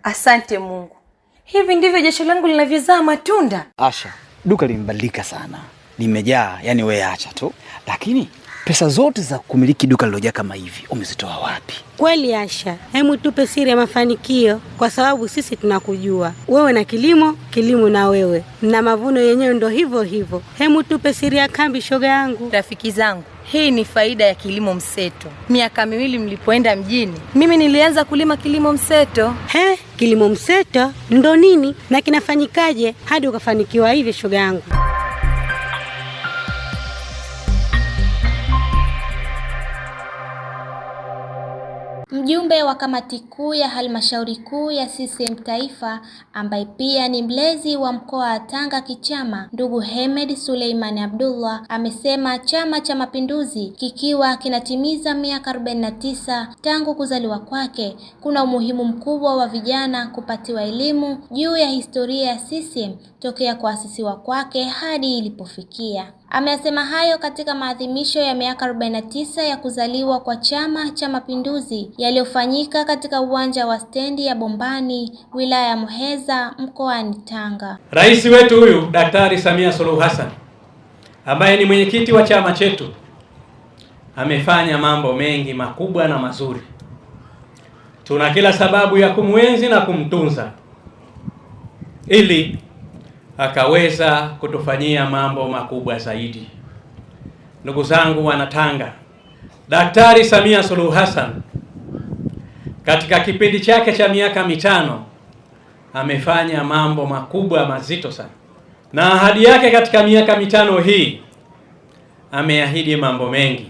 Asante Mungu. Hivi ndivyo jasho langu linavyozaa matunda. Asha, duka limebadilika sana. Limejaa, yani wewe acha tu. Lakini pesa zote za kumiliki duka lilojaa kama hivi umezitoa wapi? Kweli Asha, hemu tupe siri ya mafanikio, kwa sababu sisi tunakujua. Wewe na kilimo na wewe. Na mavuno yenyewe ndo hivyo hivyo. Hemu tupe siri ya kambi, shoga yangu. Rafiki zangu, hii ni faida ya kilimo mseto. Miaka 2 mlipoenda mjini, mimi nilianza kulima kilimo mseto. Kilimo mseto ndo nini na kinafanyikaje hadi ukafanikiwa hivi, shoga yangu? Mjumbe wa kamati kuu ya halmashauri kuu ya CCM Taifa ambaye pia ni mlezi wa mkoa wa Tanga kichama, ndugu Hemed Suleiman Abdullah amesema Chama cha Mapinduzi kikiwa kinatimiza miaka 49 tangu kuzaliwa kwake, kuna umuhimu mkubwa wa vijana kupatiwa elimu juu ya historia ya CCM tokea kuasisiwa kwake hadi ilipofikia. Amesema hayo katika maadhimisho ya miaka 49 ya kuzaliwa kwa Chama cha Mapinduzi yaliyofanyika katika uwanja wa stendi ya Bombani, wilaya ya Muheza, mkoani Tanga. Rais wetu huyu Daktari Samia Suluhu Hassan ambaye ni mwenyekiti wa chama chetu amefanya mambo mengi makubwa na mazuri. Tuna kila sababu ya kumwenzi na kumtunza ili akaweza kutufanyia mambo makubwa zaidi. Ndugu zangu wanatanga, Daktari Samia Suluhu Hassan katika kipindi chake cha miaka 5 amefanya mambo makubwa mazito sana. Na ahadi yake katika miaka 5 hii ameahidi mambo mengi.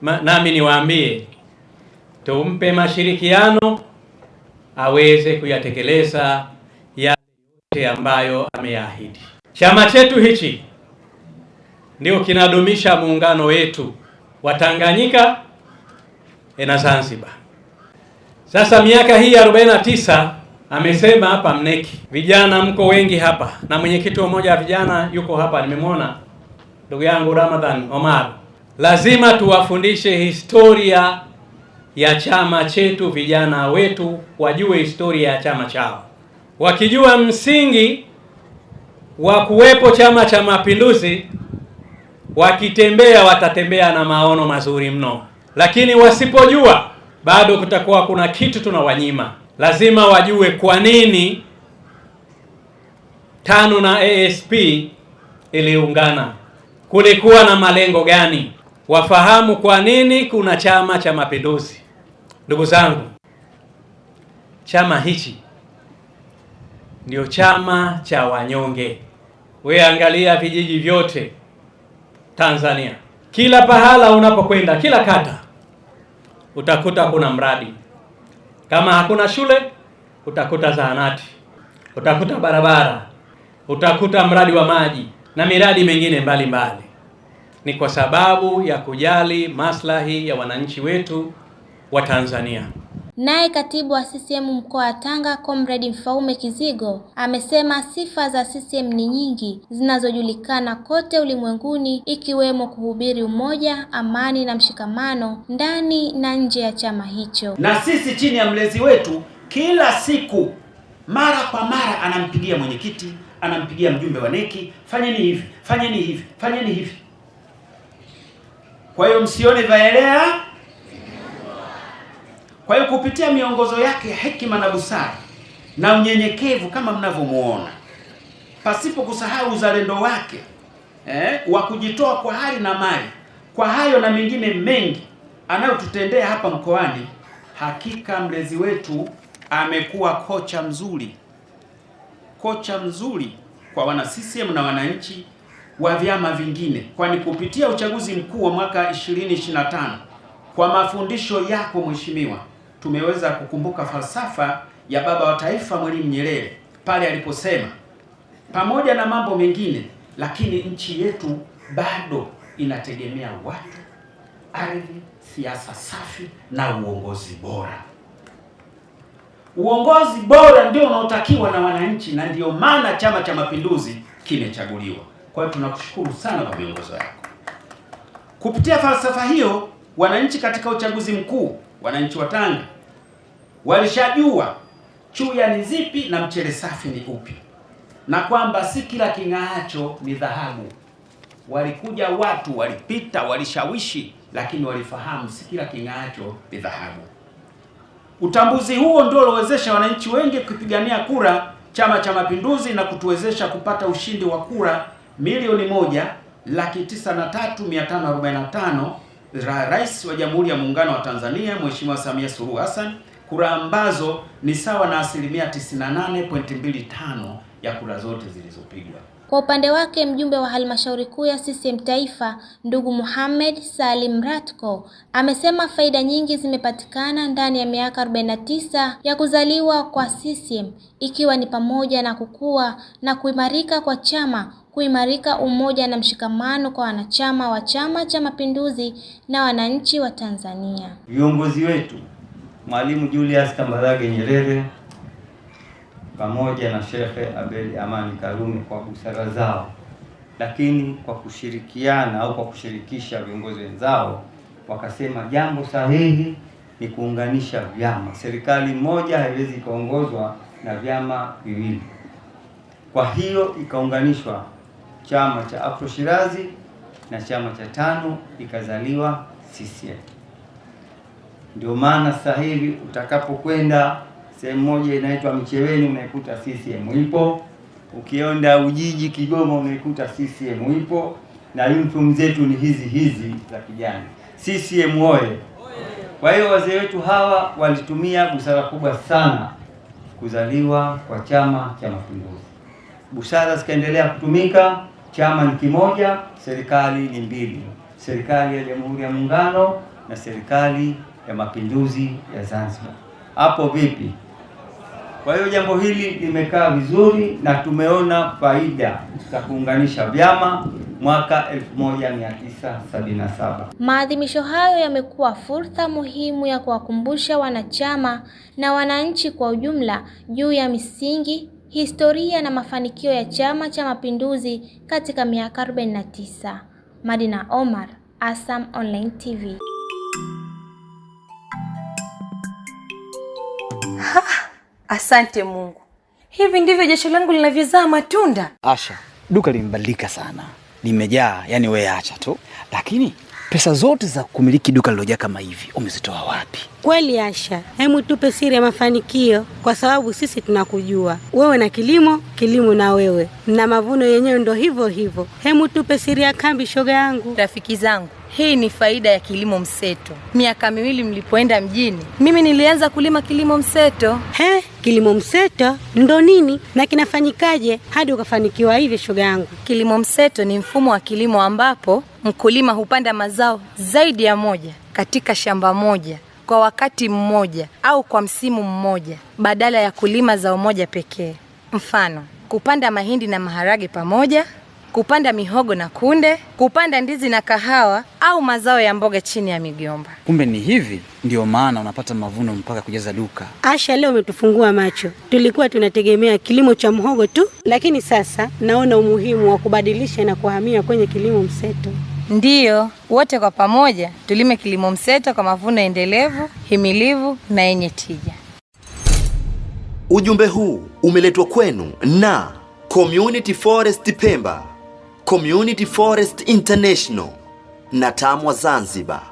Nami niwaambie tumpe mashirikiano aweze kuyatekeleza yale ambayo ameahidi. Chama chetu hichi ndio kinadumisha muungano wetu wa Tanganyika na Zanzibar. Sasa miaka hii 49 amesema hapa mneki. Vijana mko wengi hapa na mwenyekiti mmoja wa vijana yuko hapa, nimemwona ndugu yangu Ramadhan Omar. Lazima tuwafundishe historia ya chama chetu, vijana wetu wajue historia ya chama chao. Wakijua msingi wa kuwepo Chama cha Mapinduzi, wakitembea watatembea na maono mazuri mno. Lakini wasipojua, bado kutakuwa kuna kitu tunawanyima. Lazima wajue kwa nini TANU na ASP iliungana, kulikuwa na malengo gani, wafahamu kwa nini kuna Chama cha Mapinduzi. Ndugu zangu, chama hichi ndio chama cha wanyonge. Wewe angalia vijiji vyote Tanzania, kila pahala unapokwenda, kila kata utakuta kuna mradi. Kama hakuna shule, utakuta zahanati, utakuta barabara, utakuta mradi wa maji na miradi mingine mbalimbali. Ni kwa sababu ya kujali maslahi ya wananchi wetu wa Tanzania. Naye katibu wa CCM mkoa wa Tanga Comrade Mfaume Kizigo amesema sifa za CCM ni nyingi zinazojulikana kote ulimwenguni, ikiwemo kuhubiri umoja, amani na mshikamano ndani na nje ya chama hicho. Na sisi chini ya mlezi wetu kila siku mara kwa mara anampigia mwenyekiti, anampigia mjumbe wa neki, fanyeni hivi, fanyeni hivi, fanyeni hivi. Kwa hiyo msione vaelea. Kwa hiyo kupitia miongozo yake, hekima na busara na unyenyekevu kama mnavyomuona, pasipo kusahau uzalendo wake wa kujitoa kwa hali na mali, kwa hayo na mengine mengi anayotutendea hapa mkoani, hakika mlezi wetu amekuwa kocha mzuri kwa wana CCM na wananchi wa vyama vingine, kwani kupitia uchaguzi mkuu wa mwaka 2025 kwa mafundisho yako mheshimiwa, tumeweza kukumbuka falsafa ya baba wa taifa Mwalimu Nyerere pale aliposema, pamoja na mambo mengine, lakini nchi yetu bado inategemea watu, ardhi, siasa safi na uongozi bora. Uongozi bora ndio unaotakiwa na wananchi, na ndio maana Chama cha Mapinduzi kimechaguliwa. Kwa hiyo tunakushukuru sana kwa miongozo yako. Kupitia falsafa hiyo, wananchi katika uchaguzi mkuu, wananchi wa Tanga walishajua chuya ni zipi na mchele safi ni upi, na kwamba si kila king'aacho ni dhahabu. Walikuja watu, walipita, walishawishi, lakini walifahamu si kila king'aacho ni dhahabu. Utambuzi huo ndio uliowezesha wananchi wengi kupigania kura Chama cha Mapinduzi na kutuwezesha kupata ushindi wa kura 1,903,545 Rais wa Jamhuri ya Muungano wa Tanzania Mheshimiwa Samia Suluhu Hassan, kura ambazo ni sawa na 98.25% ya kura zote zilizopigwa. Kwa upande wake mjumbe wa halmashauri kuu ya CCM Taifa ndugu Mohamed Salim Ratko amesema faida nyingi zimepatikana ndani ya miaka 49 ya kuzaliwa kwa CCM, ikiwa ni pamoja na kukua na kuimarika kwa chama, kuimarika umoja na mshikamano kwa wanachama wa Chama cha Mapinduzi na wananchi wa Tanzania. Viongozi wetu Mwalimu Julius Kambarage Nyerere pamoja na Sheikh Abedi Amani Karume kwa busara zao, lakini kwa kushirikiana au kwa kushirikisha viongozi wenzao, wakasema jambo sahihi ni kuunganisha vyama. Serikali moja haiwezi kuongozwa na vyama viwili. Kwa hiyo ikaunganishwa chama cha Afro Shirazi na chama cha tano, ikazaliwa CCM. Ndio maana sasa hivi utakapokwenda sehemu moja inaitwa Micheweni unaikuta CCM ipo, ukienda Ujiji Kigoma unaikuta CCM ipo, na uniform zetu ni hizi za kijani. CCM oye! Kwa hiyo wazee wetu hawa walitumia busara kubwa sana kuzaliwa kwa Chama cha Mapinduzi. Busara zikaendelea kutumika, chama ni kimoja, serikali ni mbili, serikali ya Jamhuri ya Muungano na serikali ya Mapinduzi ya Zanzibar. Hapo vipi? Kwa hiyo jambo hili limekaa vizuri na tumeona faida za kuunganisha vyama mwaka 1977. Maadhimisho hayo yamekuwa fursa muhimu ya kuwakumbusha wanachama na wananchi kwa ujumla juu ya misingi, historia na mafanikio ya Chama cha Mapinduzi katika miaka 49. Madina Omar, ASAM Online TV. Asante Mungu. Hivi ndivyo jasho langu linavyozaa matunda. Asha, duka limebadilika sana. Limejaa, yani wewe acha tu. Lakini pesa zote za kumiliki duka lilojaa kama hivi umezitoa wapi? Kweli Asha, hemu tupe siri ya mafanikio, kwa sababu sisi tunakujua. Wewe na kilimo, kilimo na wewe. Na mavuno yenyewe ndo hivyo hivyo. Hemu tupe siri ya kambi, shoga yangu. Rafiki zangu, hii ni faida ya kilimo mseto. Miaka 2 mlipoenda mjini, mimi nilianza kulima kilimo mseto. Kilimo mseto ndo nini na kinafanyikaje hadi ukafanikiwa hivi, shoga yangu? Kilimo mseto ni mfumo wa kilimo ambapo mkulima hupanda mazao zaidi ya moja katika shamba moja kwa wakati mmoja au kwa msimu mmoja, badala ya kulima zao moja pekee. Mfano, kupanda mahindi na maharage pamoja, kupanda mihogo na kunde, kupanda ndizi na kahawa au mazao ya mboga chini ya migomba. Kumbe ni hivi ndio maana unapata mavuno mpaka kujaza duka. Asha, leo umetufungua macho. Tulikuwa tunategemea kilimo cha mhogo tu, lakini sasa naona umuhimu wa kubadilisha na kuhamia kwenye kilimo mseto. Ndiyo, wote kwa pamoja tulime kilimo mseto kwa mavuno endelevu, himilivu na yenye tija. Ujumbe huu umeletwa kwenu na Community Forest Pemba, Community Forest International na TAMWA Zanzibar.